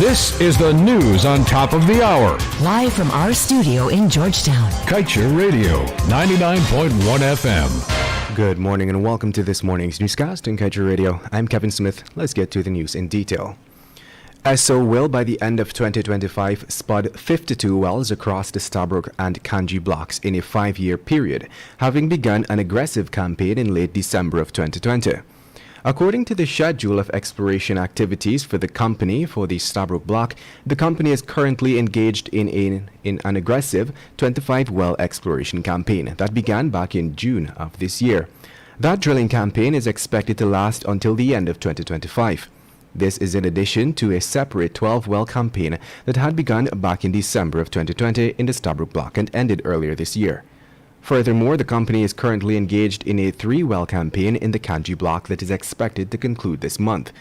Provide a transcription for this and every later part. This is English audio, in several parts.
This is the news on top of the hour. Live from our studio in Georgetown. Kaieteur Radio, 99.1 FM. Good morning and welcome to this morning's newscast in Kaieteur Radio. I'm Kevin Smith. Let's get to the news in detail. ESSO will, by the end of 2025, spud 52 wells across the Stabroek and Kanji blocks in a 5-year period, having begun an aggressive campaign in late December of 2020. According to the schedule of exploration activities for the company for the Stabroek block, the company is currently engaged in an aggressive 25-well exploration campaign that began back in June of this year. That drilling campaign is expected to last until the end of 2025. This is in addition to a separate 12-well campaign that had begun back in December of 2020 in the Stabroek block and ended earlier this year. Furthermore, the company is currently engaged in a 3-well campaign in the Kanji block that is expected to conclude this month.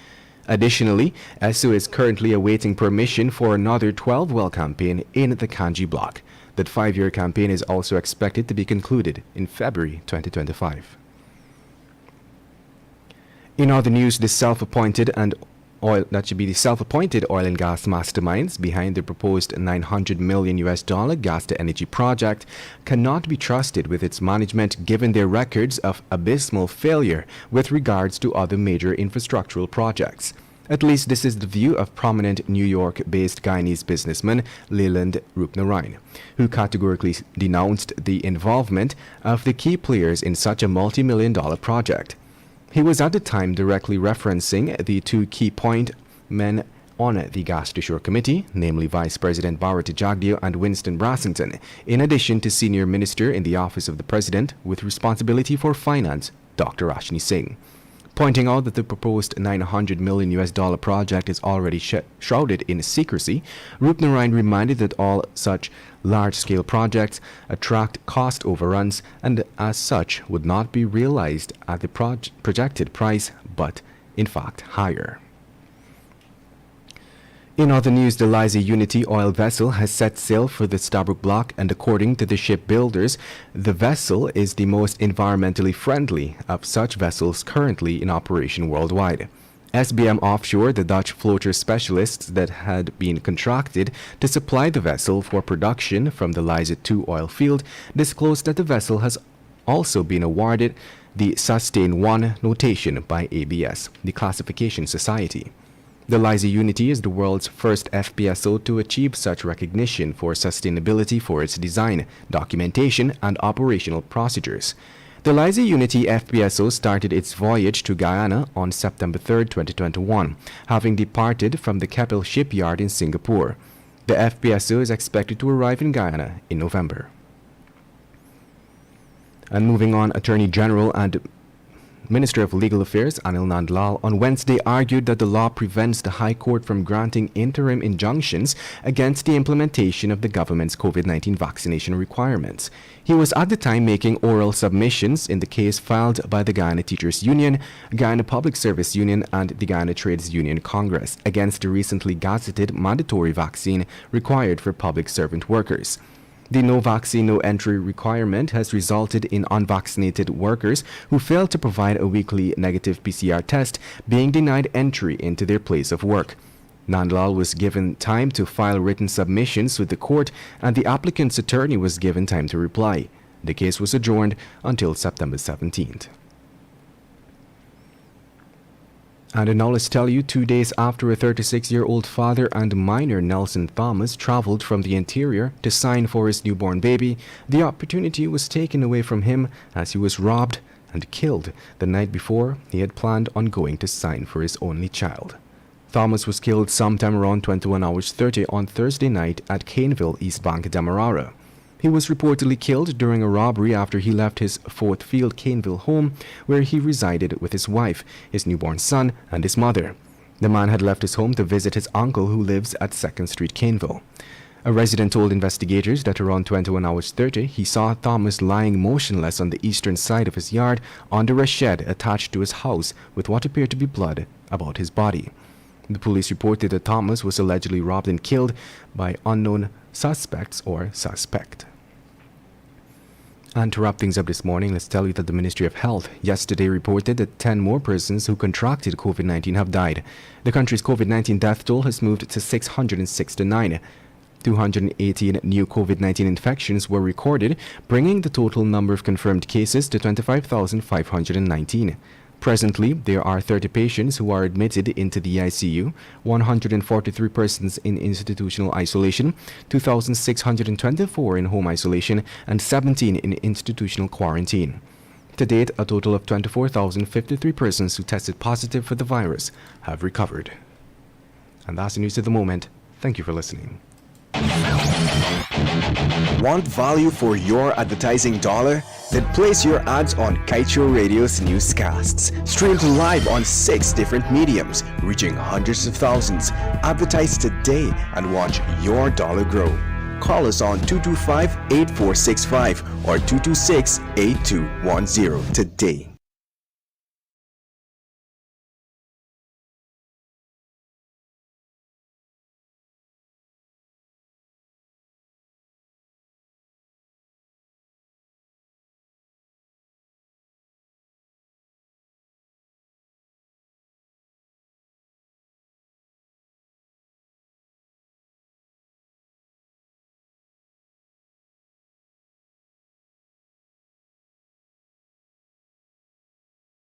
Additionally, ESSO is currently awaiting permission for another 12-well campaign in the Kanji block. That 5-year campaign is also expected to be concluded in February 2025. In other news, the self-appointed oil and gas masterminds behind the proposed $900 million gas to energy project cannot be trusted with its management given their records of abysmal failure with regards to other major infrastructural projects. At least this is the view of prominent New York-based Guyanese businessman Leland Rupnarine, who categorically denounced the involvement of the key players in such a multi-million-dollar project. He was at the time directly referencing the two key point men on the Gas to Shore Committee, namely Vice President Bharati Jagdeo and Winston Brassington, in addition to Senior Minister in the Office of the President with responsibility for finance, Dr. Rashni Singh. Pointing out that the proposed $900 million project is already shrouded in secrecy, Rupnarine reminded that all such large-scale projects attract cost overruns and as such would not be realized at the projected price but in fact higher. In other news, the Liza Unity oil vessel has set sail for the Stabroek block, and according to the shipbuilders, the vessel is the most environmentally friendly of such vessels currently in operation worldwide. SBM Offshore, the Dutch floater specialists that had been contracted to supply the vessel for production from the Liza 2 oil field, disclosed that the vessel has also been awarded the Sustain 1 notation by ABS, the Classification Society. The Liza Unity is the world's first FPSO to achieve such recognition for sustainability for its design, documentation, and operational procedures. The Liza Unity FPSO started its voyage to Guyana on September 3, 2021, having departed from the Keppel shipyard in Singapore. The FPSO is expected to arrive in Guyana in November. And moving on, Attorney General and Minister of Legal Affairs Anil Nandlal on Wednesday argued that the law prevents the High Court from granting interim injunctions against the implementation of the government's COVID-19 vaccination requirements. He was at the time making oral submissions in the case filed by the Guyana Teachers Union, Guyana Public Service Union, and the Guyana Trades Union Congress against the recently gazetted mandatory vaccine required for public servant workers. The no vaccine, no entry requirement has resulted in unvaccinated workers who fail to provide a weekly negative PCR test being denied entry into their place of work. Nandlal was given time to file written submissions with the court, and the applicant's attorney was given time to reply. The case was adjourned until September 17th. And now let's tell you, 2 days after a 36-year-old father and minor Nelson Thomas traveled from the interior to sign for his newborn baby, the opportunity was taken away from him as he was robbed and killed the night before he had planned on going to sign for his only child. Thomas was killed sometime around 21 hours 30 on Thursday night at Caneville, East Bank, Demerara. He was reportedly killed during a robbery after he left his Fort Field Caneville home, where he resided with his wife, his newborn son, and his mother. The man had left his home to visit his uncle who lives at 2nd Street, Caneville. A resident told investigators that around 21 hours 30, he saw Thomas lying motionless on the eastern side of his yard under a shed attached to his house with what appeared to be blood about his body. The police reported that Thomas was allegedly robbed and killed by unknown suspects or suspect. And to wrap things up this morning, let's tell you that the Ministry of Health yesterday reported that 10 more persons who contracted COVID-19 have died. The country's COVID-19 death toll has moved to 669. 218 new COVID-19 infections were recorded, bringing the total number of confirmed cases to 25,519. Presently, there are 30 patients who are admitted into the ICU, 143 persons in institutional isolation, 2,624 in home isolation, and 17 in institutional quarantine. To date, a total of 24,053 persons who tested positive for the virus have recovered. And that's the news at the moment. Thank you for listening. Want value for your advertising dollar? Then place your ads on Kaieteur Radio's Newscasts. Streamed live on 6 different mediums, reaching hundreds of thousands. Advertise today and watch your dollar grow. Call us on 225-8465 or 226-8210 today.